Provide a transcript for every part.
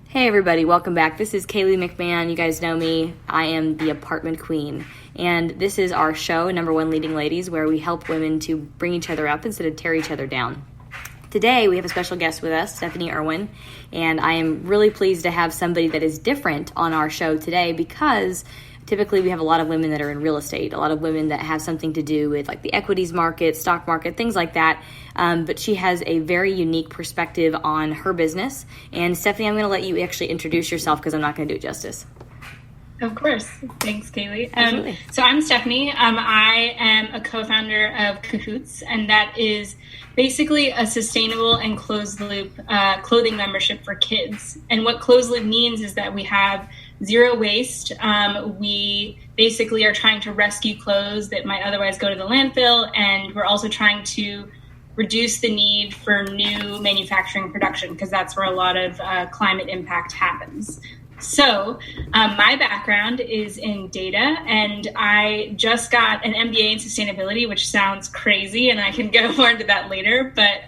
Hey everybody, welcome back. This is Kaylee McMahon. You guys know me. I am the apartment queen. And this is our show, Number One Leading Ladies, where we help women to bring each other up instead of tear each other down. Today we have a special guest with us, Stephanie Erwin, and I am really pleased to have somebody that is different on our show today because typically we have a lot of women that are in real estate, a lot of women that have something to do with like the equities market, stock market, things like that. But she has a very unique perspective on her business. And Stephanie, I'm going to let you actually introduce yourself because I'm not going to do it justice. Of course. Thanks, Kaylee. So I'm Stephanie. I am a co-founder of Cahoots, and that is basically a sustainable and closed-loop clothing membership for kids. And what closed-loop means is that we have zero waste. We basically are trying to rescue clothes that might otherwise go to the landfill, and we're also trying to reduce the need for new manufacturing production because that's where a lot of climate impact happens. So my background is in data, and I just got an MBA in sustainability, which sounds crazy, and I can go more into that later. But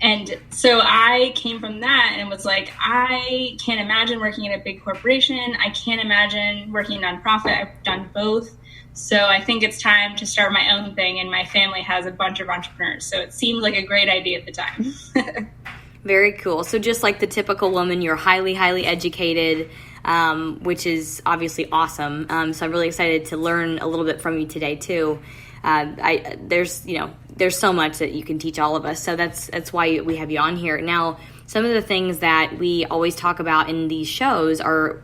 and so I came from that and was like, I can't imagine working in a big corporation. I can't imagine working in a nonprofit. I've done both. So I think it's time to start my own thing, and my family has a bunch of entrepreneurs. So it seemed like a great idea at the time. Very cool. So just like the typical woman, you're highly, highly educated, which is obviously awesome. So I'm really excited to learn a little bit from you today too. There's so much that you can teach all of us. So that's why we have you on here. Now, some of the things that we always talk about in these shows or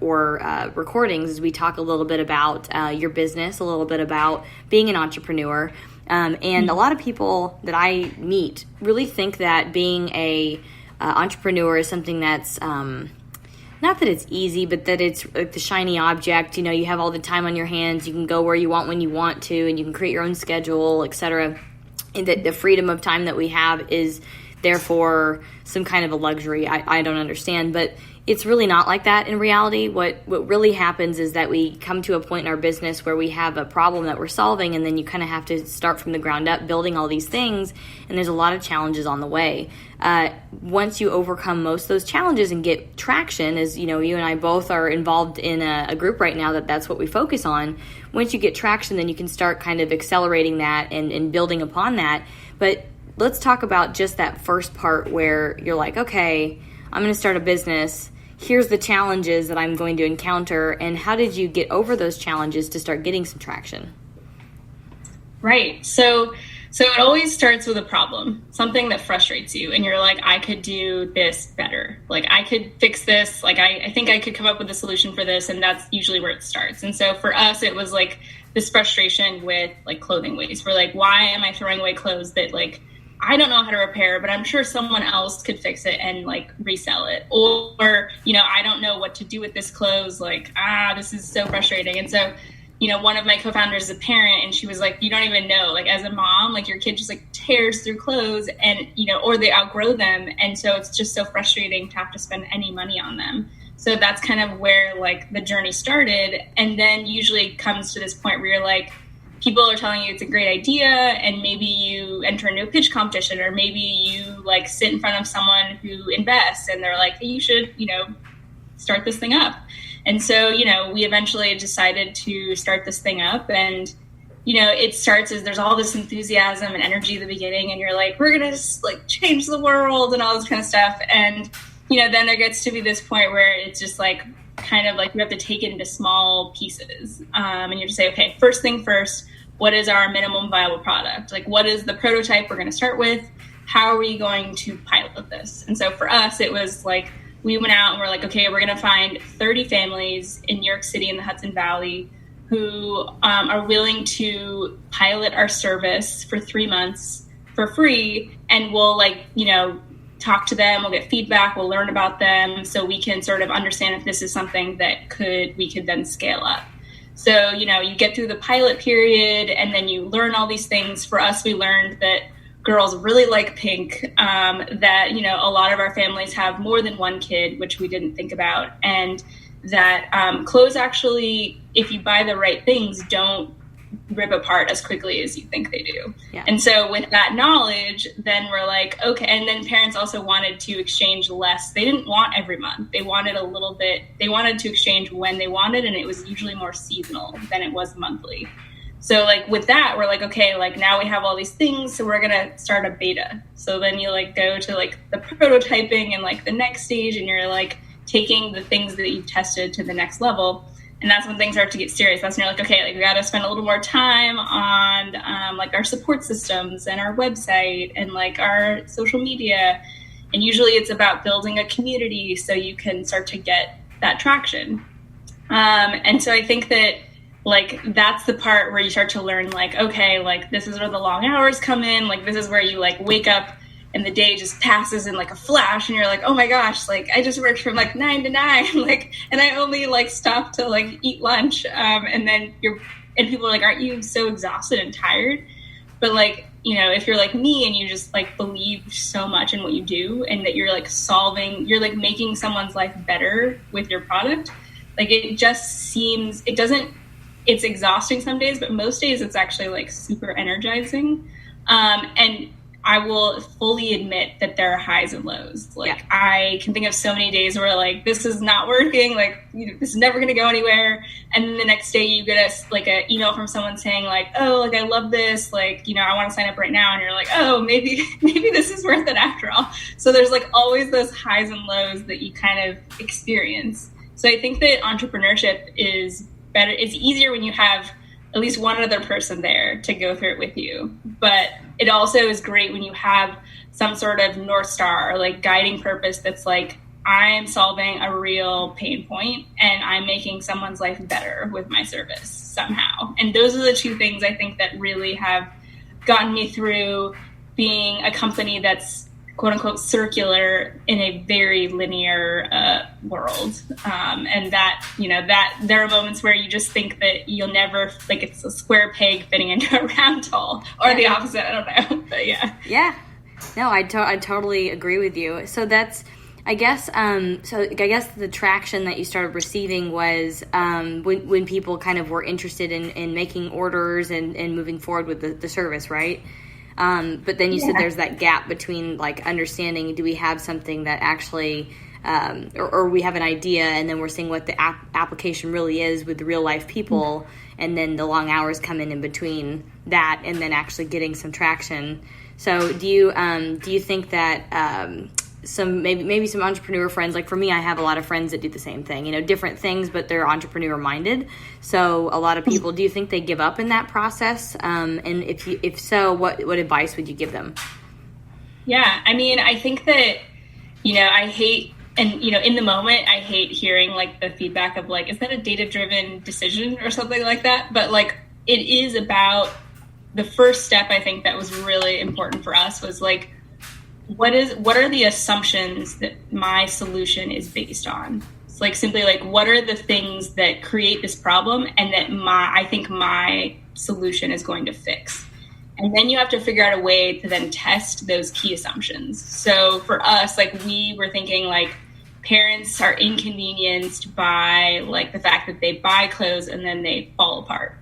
recordings is we talk a little bit about your business, a little bit about being an entrepreneur. And a lot of people that I meet really think that being a entrepreneur is something that's not that it's easy, but that it's like the shiny object. You know, you have all the time on your hands. You can go where you want when you want to, and you can create your own schedule, etc. And that the freedom of time that we have is therefore some kind of a luxury. I don't understand, but it's really not like that in reality. What really happens is that we come to a point in our business where we have a problem that we're solving, and then you kind of have to start from the ground up building all these things, and there's a lot of challenges on the way. Once you overcome most of those challenges and get traction, as you know, you and I both are involved in a group right now that's what we focus on. Once you get traction, then you can start kind of accelerating that and building upon that. But let's talk about just that first part where you're like, okay, I'm going to start a business. Here's the challenges that I'm going to encounter, and how did you get over those challenges to start getting some traction? Right. So it always starts with a problem, something that frustrates you, and you're like, I could do this better. Like, I could fix this. Like, I think I could come up with a solution for this, and that's usually where it starts. And so for us, it was like this frustration with like clothing waste. We're like, why am I throwing away clothes that like I don't know how to repair, but I'm sure someone else could fix it and like resell it. Or, I don't know what to do with this clothes. Like, this is so frustrating. And so, one of my co-founders is a parent, and she was like, you don't even know, like as a mom, like your kid just like tears through clothes and, or they outgrow them. And so it's just so frustrating to have to spend any money on them. So that's kind of where like the journey started. And then usually it comes to this point where you're like, people are telling you it's a great idea, and maybe you enter into a pitch competition, or maybe you like sit in front of someone who invests and they're like, hey, you should, start this thing up. And so, we eventually decided to start this thing up, and, it starts as there's all this enthusiasm and energy at the beginning, and you're like, we're going to like change the world and all this kind of stuff. And, then there gets to be this point where it's just like, kind of like you have to take it into small pieces. And you have to say, okay, first thing first, what is our minimum viable product? Like, what is the prototype we're going to start with? How are we going to pilot this? And so for us, it was like, we went out and we're like, okay, we're going to find 30 families in New York City in the Hudson Valley who are willing to pilot our service for 3 months for free. And we'll talk to them, we'll get feedback, we'll learn about them so we can sort of understand if this is something that we could then scale up. So, you get through the pilot period and then you learn all these things. For us, we learned that girls really like pink, that, a lot of our families have more than one kid, which we didn't think about. And that clothes actually, if you buy the right things, don't rip apart as quickly as you think they do. Yeah. And so with that knowledge, then we're like, okay. And then parents also wanted to exchange less. They didn't want every month. They wanted a little bit. They wanted to exchange when they wanted, and it was usually more seasonal than it was monthly. So like with that, we're like, okay, like now we have all these things, so we're gonna start a beta. So then you like go to like the prototyping and like the next stage, and you're like taking the things that you've tested to the next level. And that's when things start to get serious. That's when you're like, okay, like we got to spend a little more time on like our support systems and our website and like our social media. And usually it's about building a community so you can start to get that traction. And so I think that like that's the part where you start to learn like, okay, like this is where the long hours come in. Like this is where you like wake up and the day just passes in like a flash and you're like, oh my gosh, like I just worked from like 9 to 9, like, and I only like stopped to like eat lunch. And then and people are like, aren't you so exhausted and tired? But like, you know, if you're like me and you just like believe so much in what you do and that you're like you're like making someone's life better with your product, like it just seems, it's exhausting some days, but most days it's actually like super energizing. And I will fully admit that there are highs and lows. Like yeah. I can think of so many days where like, this is not working. Like, you know, this is never going to go anywhere. And then the next day you get a email from someone saying like, oh, like, I love this. Like, you know, I want to sign up right now. And you're like, oh, maybe this is worth it after all. So there's like always those highs and lows that you kind of experience. So I think that entrepreneurship is better. It's easier when you have at least one other person there to go through it with you. But it also is great when you have some sort of North Star or like guiding purpose that's like, I'm solving a real pain point and I'm making someone's life better with my service somehow. And those are the two things I think that really have gotten me through being a company that's quote unquote circular in a very linear world. And that, you know, that there are moments where you just think that you'll never, like it's a square peg fitting into a round hole or the opposite. I don't know, but yeah. Yeah. No, I totally agree with you. So that's, I guess the traction that you started receiving was when people kind of were interested in making orders and moving forward with the service, right? But then you said there's that gap between like understanding, do we have something that actually, or we have an idea and then we're seeing what the application really is with the real life people. And then the long hours come in between that and then actually getting some traction. So do you think that, maybe some entrepreneur friends, like for me, I have a lot of friends that do the same thing, you know, different things, but they're entrepreneur minded. So a lot of people, do you think they give up in that process? And if so, what advice would you give them? Yeah. I mean, I think that, you know, I hate, and, you know, in the moment, I hate hearing like the feedback of like, is that a data-driven decision or something like that? But like, it is about the first step. I think that was really important for us was like, what are the assumptions that my solution is based on? It's like simply like, what are the things that create this problem and that I think my solution is going to fix? And then you have to figure out a way to then test those key assumptions. So for us, like we were thinking like parents are inconvenienced by like the fact that they buy clothes and then they fall apart.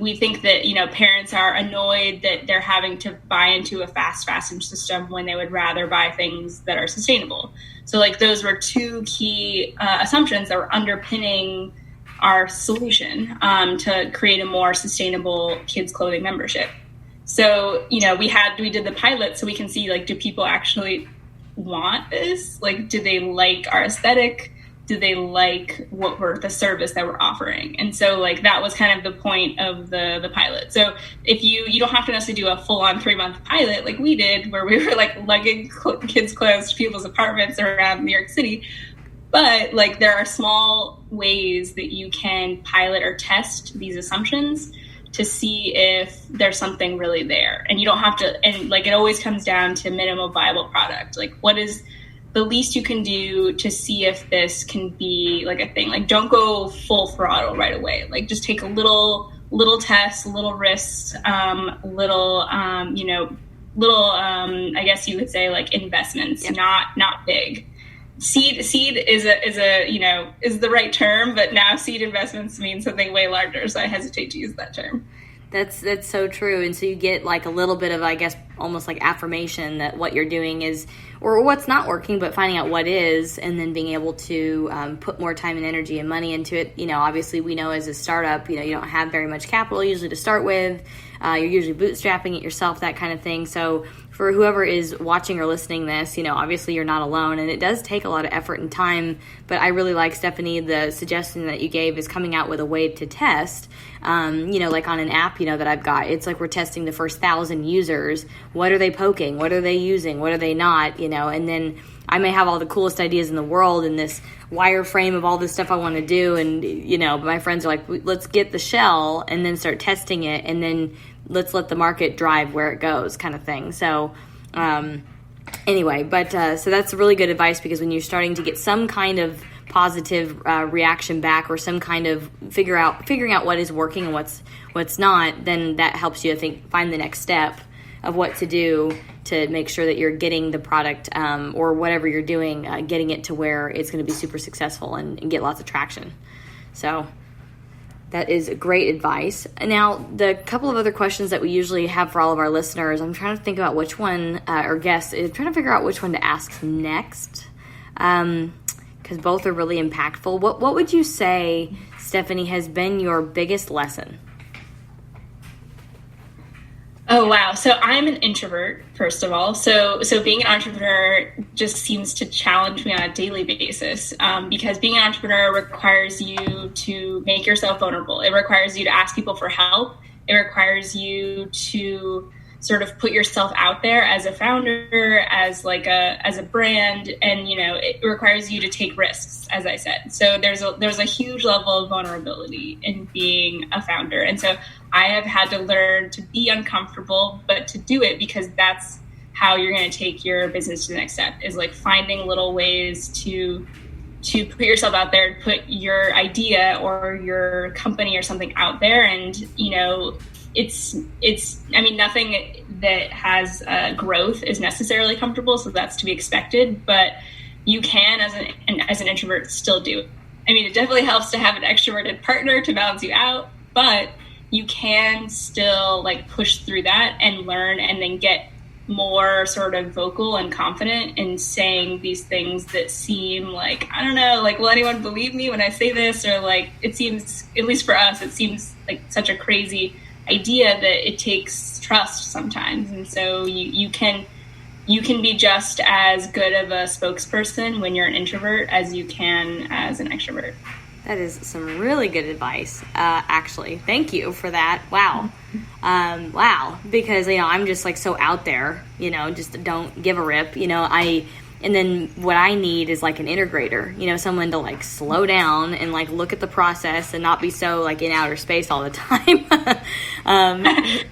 We think that, you know, parents are annoyed that they're having to buy into a fast fashion system when they would rather buy things that are sustainable. So like those were two key assumptions that were underpinning our solution to create a more sustainable kids clothing membership. So, you know, we did the pilot so we can see like, do people actually want this? Like, do they like our aesthetic? Do they like the service that we're offering? And so like that was kind of the point of the pilot. So if you don't have to necessarily do a full-on 3-month pilot like we did, where we were like lugging kids' clothes to people's apartments around New York City. But like there are small ways that you can pilot or test these assumptions to see if there's something really there. And you don't have to, and like it always comes down to minimum viable product. Like what is the least you can do to see if this can be like a thing? Like don't go full throttle right away. Like just take a little tests, little risks, I guess you would say like investments, not big. seed is the right term, but now seed investments mean something way larger. So I hesitate to use that term. That's so true. And so you get like a little bit of, I guess, almost like affirmation that what you're doing is, or what's not working, but finding out what is, and then being able to put more time and energy and money into it. Obviously we know as a startup, you don't have very much capital usually to start with. You're usually bootstrapping it yourself, that kind of thing. So for whoever is watching or listening this, obviously you're not alone, and it does take a lot of effort and time. But I really like, Stephanie, the suggestion that you gave is coming out with a way to test. Like on an app, that I've got, it's like we're testing the first 1,000 users. What are they poking? What are they using? What are they not? And then I may have all the coolest ideas in the world and this wireframe of all this stuff I want to do. And, my friends are like, let's get the shell and then start testing it. And then let's let the market drive where it goes, kind of thing. So, so that's really good advice, because when you're starting to get some kind of positive reaction back, or some kind of figuring out what is working and what's not, then that helps you, I think, find the next step of what to do to make sure that you're getting the product or whatever you're doing, getting it to where it's going to be super successful and get lots of traction. So that is great advice. Now, the couple of other questions that we usually have for all of our listeners, I'm trying to think about which one, or guests, trying to figure out which one to ask next, because both are really impactful. What would you say, Stephanie, has been your biggest lesson? Oh, wow. So I'm an introvert, first of all. So being an entrepreneur just seems to challenge me on a daily basis, because being an entrepreneur requires you to make yourself vulnerable. It requires you to ask people for help. It requires you to sort of put yourself out there as a founder, as a brand, and it requires you to take risks, as I said. So there's a huge level of vulnerability in being a founder, and so I have had to learn to be uncomfortable, but to do it, because that's how you're going to take your business to the next step, is like finding little ways to put yourself out there, put your idea or your company or something out there. And, nothing that has growth is necessarily comfortable. So that's to be expected, but you can, as an introvert, still do it. It definitely helps to have an extroverted partner to balance you out, but you can still push through that and learn, and then get more sort of vocal and confident in saying these things that seem I don't know, will anyone believe me when I say this? Or it seems, at least for us, it seems like such a crazy idea that it takes trust sometimes. And so you can be just as good of a spokesperson when you're an introvert as you can as an extrovert. That is some really good advice, actually. Thank you for that. Wow. Wow. Because, I'm just so out there, just don't give a rip, and then what I need is an integrator, someone to slow down and look at the process and not be so in outer space all the time.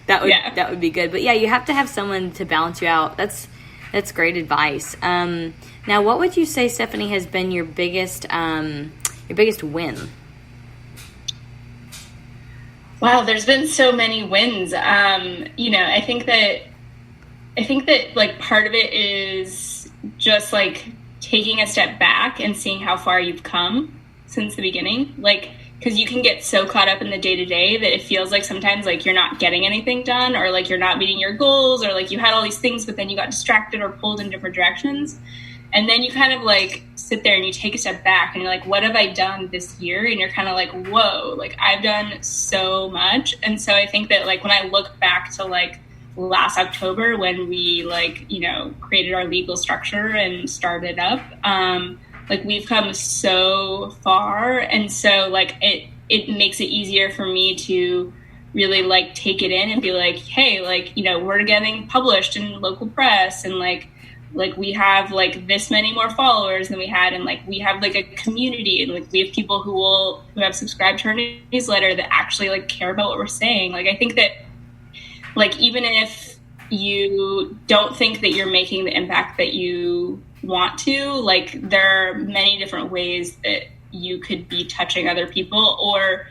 That would be good. But yeah, you have to have someone to balance you out. That's great advice. Now, what would you say, Stephanie, has been your biggest win? Wow, there's been so many wins. I think that part of it is just taking a step back and seeing how far you've come since the beginning. Because you can get so caught up in the day-to-day that it feels like sometimes you're not getting anything done, or you're not meeting your goals, or you had all these things, but then you got distracted or pulled in different directions. And then you kind of sit there and you take a step back and you're like, what have I done this year? And you're kind of whoa, I've done so much. And so I think that when I look back to last October, when we created our legal structure and started up, we've come so far. And so it makes it easier for me to really take it in and be hey, we're getting published in local press, and we have this many more followers than we had, and we have a community, and we have people who have subscribed to our newsletter that actually care about what we're saying. I think that even if you don't think that you're making the impact that you want to, there are many different ways that you could be touching other people, or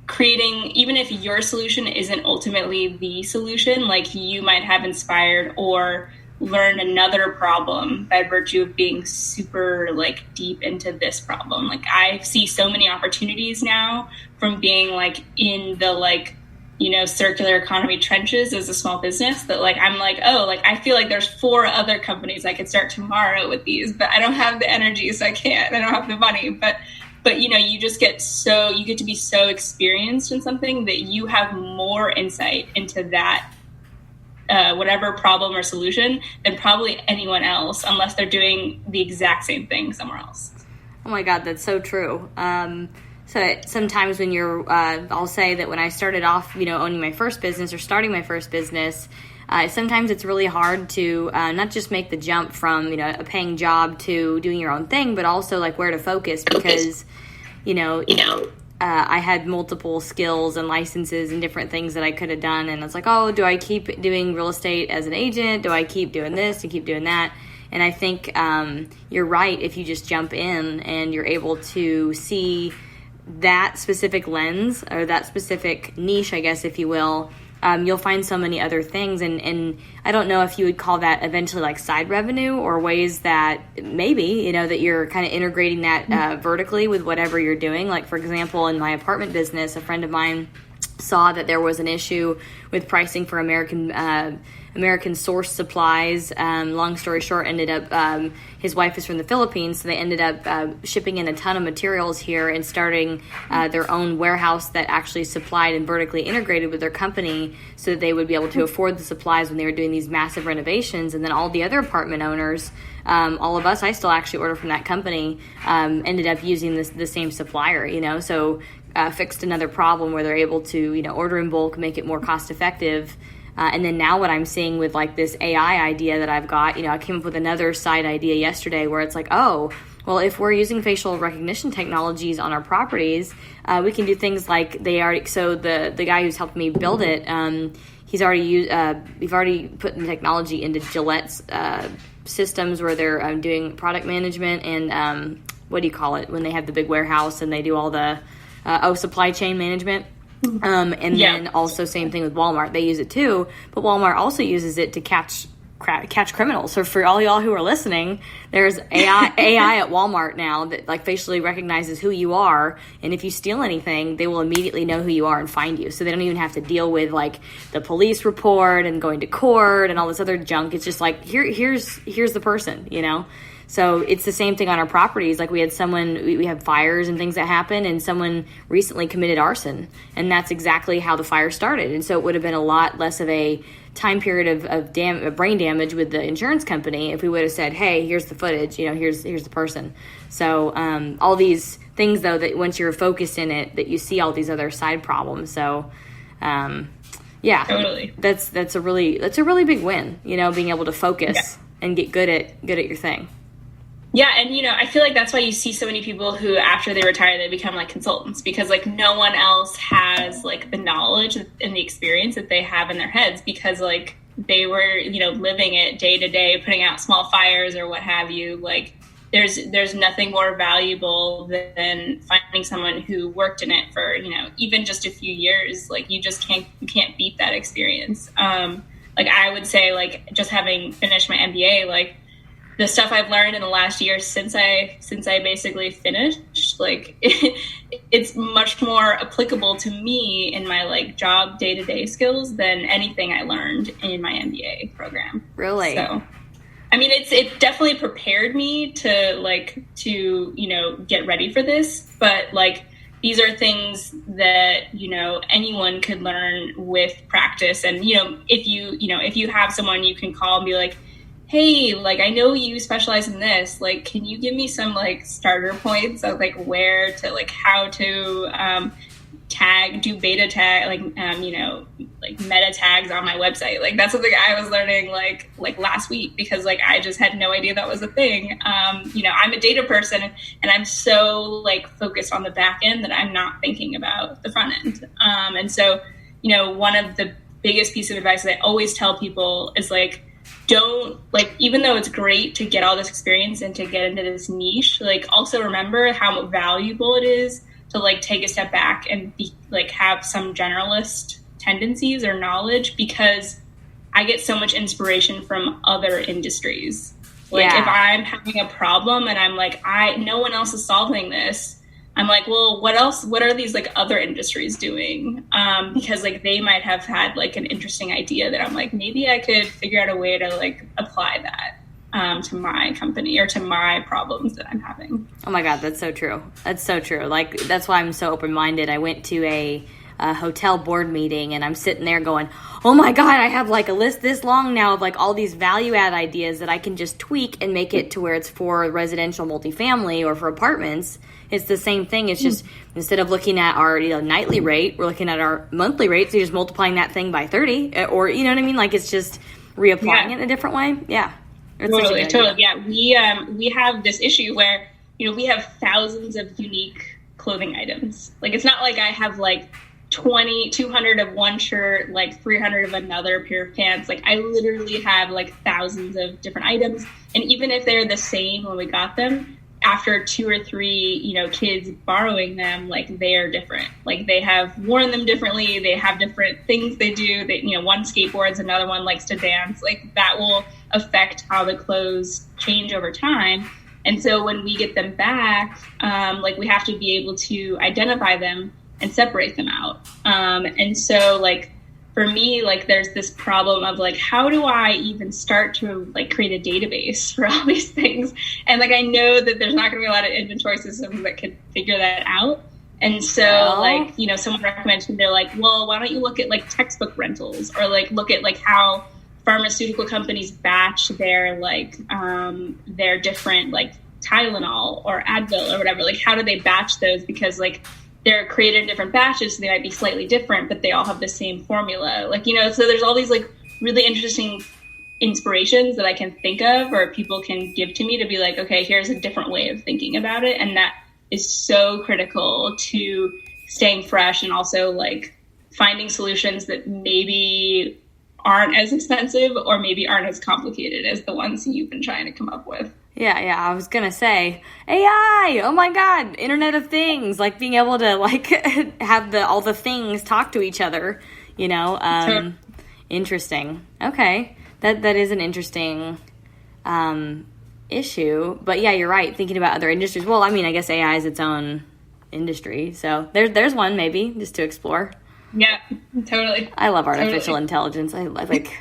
creating, even if your solution isn't ultimately the solution, you might have inspired or learn another problem by virtue of being super like deep into this problem. Like I see so many opportunities now from being like in the like, you know, circular economy trenches as a small business that like, I'm like, oh, like I feel like there's 4 other companies I could start tomorrow with these, but I don't have the energy, so I can't. I don't have the money, but you know, you just get to be so experienced in something that you have more insight into that whatever problem or solution than probably anyone else, unless they're doing the exact same thing somewhere else. Oh my God, that's so true. So sometimes when you're, I'll say that when I started off, you know, owning my first business or starting my first business, sometimes it's really hard to not just make the jump from, you know, a paying job to doing your own thing, but also like where to focus because, you know, I had multiple skills and licenses and different things that I could have done. And it's like, oh, do I keep doing real estate as an agent? Do I keep doing this and keep doing that? And I think you're right. If you just jump in and you're able to see that specific lens or that specific niche, I guess, if you will, you'll find so many other things. And I don't know if you would call that eventually like side revenue or ways that maybe, you know, that you're kind of integrating that vertically with whatever you're doing. Like, for example, in my apartment business, a friend of mine saw that there was an issue with pricing for American source supplies. Long story short, ended up his wife is from the Philippines, so they ended up shipping in a ton of materials here and starting their own warehouse that actually supplied and vertically integrated with their company so that they would be able to afford the supplies when they were doing these massive renovations. And then all the other apartment owners, all of us, I still actually order from that company, ended up using the same supplier, you know, so fixed another problem where they're able to, you know, order in bulk, make it more cost effective. And then now what I'm seeing with like this AI idea that I've got, you know, I came up with another side idea yesterday where it's like, oh, well, if we're using facial recognition technologies on our properties, we can do things like so the guy who's helped me build it, we've already put the technology into Gillette's systems where they're doing product management and what do you call it when they have the big warehouse and they do all the supply chain management. Then also same thing with Walmart. They use it too, but Walmart also uses it to catch criminals. So for all y'all who are listening, there's AI at Walmart now that like facially recognizes who you are, and if you steal anything, they will immediately know who you are and find you. So they don't even have to deal with like the police report and going to court and all this other junk. It's just like here's the person, you know. So it's the same thing on our properties. Like we had we have fires and things that happen, and someone recently committed arson, and that's exactly how the fire started. And so it would have been a lot less of a time period of brain damage with the insurance company if we would have said, hey, here's the footage, you know, here's the person. So all these things, though, that once you're focused in it, that you see all these other side problems. So yeah, totally. That's a really big win, you know, being able to focus and get good at your thing. Yeah, and, you know, I feel like that's why you see so many people who, after they retire, they become, like, consultants. Because, like, no one else has, like, the knowledge and the experience that they have in their heads. Because, like, they were, you know, living it day to day, putting out small fires or what have you. Like, there's nothing more valuable than finding someone who worked in it for, you know, even just a few years. Like, you can't beat that experience. Like, I would say, like, just having finished my MBA, like, the stuff I've learned in the last year since I basically finished, like it's much more applicable to me in my like job day-to-day skills than anything I learned in my MBA program. Really? So, I mean, it definitely prepared me to you know, get ready for this, but like these are things that, you know, anyone could learn with practice. And, you know, if you have someone you can call and be like, hey, like, I know you specialize in this. Like, can you give me some, like, starter points of, like, where to, like, how to do beta tag, like, you know, like, meta tags on my website. Like, that's something I was learning, like last week because, like, I just had no idea that was a thing. You know, I'm a data person, and I'm so, like, focused on the back end that I'm not thinking about the front end. And so, you know, one of the biggest piece of advice that I always tell people is, like, don't, like, even though it's great to get all this experience and to get into this niche, like, also remember how valuable it is to, like, take a step back and be, like, have some generalist tendencies or knowledge, because I get so much inspiration from other industries. Like if I'm having a problem and I'm like, no one else is solving this, I'm like, well, what are these like other industries doing? Because like they might have had like an interesting idea that I'm like, maybe I could figure out a way to like apply that to my company or to my problems that I'm having. Oh my God, that's so true. That's so true. Like, that's why I'm so open-minded. I went to a hotel board meeting and I'm sitting there going, oh my God, I have like a list this long now of like all these value add ideas that I can just tweak and make it to where it's for residential multifamily or for apartments. It's the same thing. It's just instead of looking at our nightly rate, we're looking at our monthly rate. So you're just multiplying that thing by 30 or, you know what I mean? Like it's just reapplying it in a different way. Yeah. Totally. Yeah. We have this issue where, we have thousands of unique clothing items. Like, it's not like I have like 200 of one shirt, like 300 of another pair of pants. Like I literally have like thousands of different items. And even if they're the same when we got them, after 2 or 3, kids borrowing them, like they are different. Like they have worn them differently. They have different things they do. They, one skateboards, another one likes to dance. Like that will affect how the clothes change over time. And so when we get them back, like we have to be able to identify them and separate them out. And so like, for me, like there's this problem of like, how do I even start to like create a database for all these things? And like, I know that there's not gonna be a lot of inventory systems that can figure that out. And so like, someone recommended, they're like, well, why don't you look at like textbook rentals or like look at like how pharmaceutical companies batch their like, their different like Tylenol or Advil or whatever, like how do they batch those? Because like, they're created in different batches, so they might be slightly different, but they all have the same formula. Like, so there's all these like really interesting inspirations that I can think of or people can give to me to be like, okay, here's a different way of thinking about it. And that is so critical to staying fresh and also like finding solutions that maybe aren't as expensive or maybe aren't as complicated as the ones you've been trying to come up with. Yeah, I was going to say, AI, oh my God, Internet of Things, like being able to like have all the things talk to each other, Interesting. Okay, that is an interesting issue. But yeah, you're right, thinking about other industries. Well, I mean, I guess AI is its own industry, so there's one maybe just to explore. Yeah, totally. I love artificial intelligence. I like,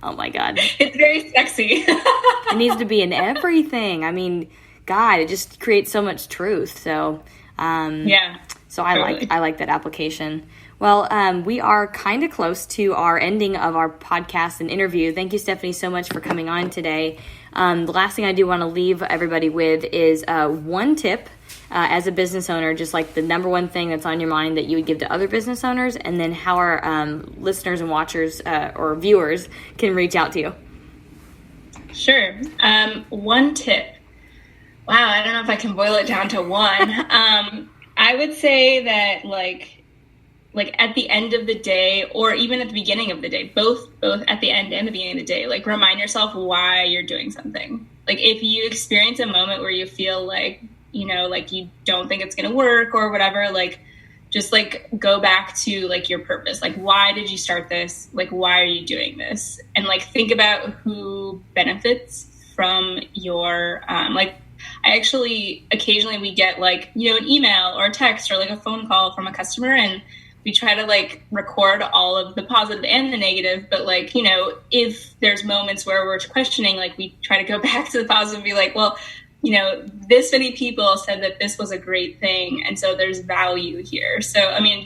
oh my God. It's very sexy. It needs to be in everything. I mean, God, it just creates so much truth. So, So I like that application. Well, we are kind of close to our ending of our podcast and interview. Thank you, Stephanie, so much for coming on today. The last thing I do want to leave everybody with is one tip as a business owner, just like the number one thing that's on your mind that you would give to other business owners, and then how our listeners and watchers or viewers can reach out to you. Sure. One tip. Wow, I don't know if I can boil it down to one. I would say that like at the end of the day, or even at the beginning of the day, both at the end and the beginning of the day, like remind yourself why you're doing something. Like if you experience a moment where you feel like, like you don't think it's going to work or whatever, like just like go back to like your purpose. Like, why did you start this? Like, why are you doing this? And like, think about who benefits from your, like, I actually, occasionally we get like, an email or a text or like a phone call from a customer, and we try to like record all of the positive and the negative, but like, if there's moments where we're questioning, like we try to go back to the positive and be like, well, this many people said that this was a great thing. And so there's value here. So, I mean,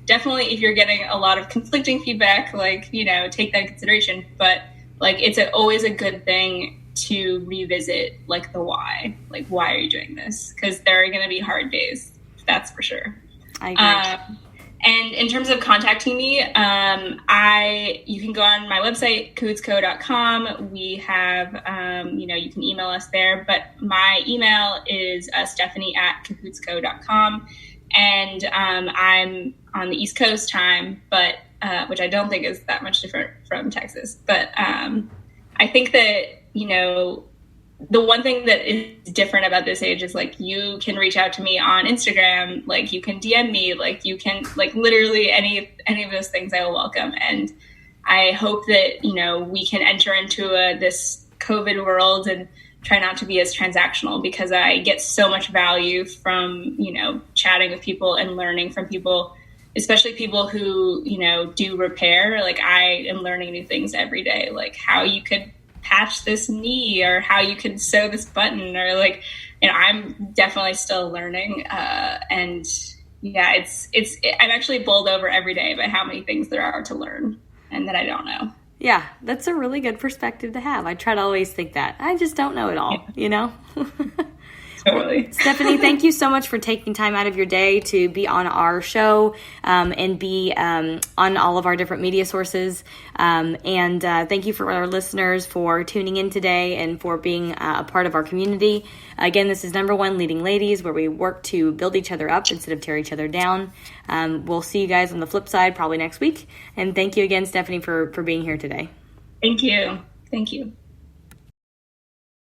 definitely if you're getting a lot of conflicting feedback, like, take that in consideration, but like, it's always a good thing to revisit like the why, like, why are you doing this? Because there are going to be hard days. That's for sure. I agree. And in terms of contacting me, you can go on my website, cahootsco.com. We have, you can email us there, but my email is stephanie@cahootsco.com. And I'm on the East Coast time, but which I don't think is that much different from Texas. But I think that, the one thing that is different about this age is like you can reach out to me on Instagram, like you can DM me, like you can like literally any of those things I will welcome. And I hope that, we can enter into this COVID world and try not to be as transactional, because I get so much value from, chatting with people and learning from people, especially people who, do repair. Like, I am learning new things every day, like how you could patch this knee or how you could sew this button, or like, I'm definitely still learning. And yeah, I'm actually bowled over every day by how many things there are to learn and that I don't know. Yeah, that's a really good perspective to have. I try to always think that. I just don't know it all, Totally. Stephanie, thank you so much for taking time out of your day to be on our show and be on all of our different media sources. And thank you for our listeners for tuning in today and for being a part of our community. Again, this is Number One Leading Ladies, where we work to build each other up instead of tear each other down. We'll see you guys on the flip side probably next week. And thank you again, Stephanie, for being here today. Thank you. Thank you.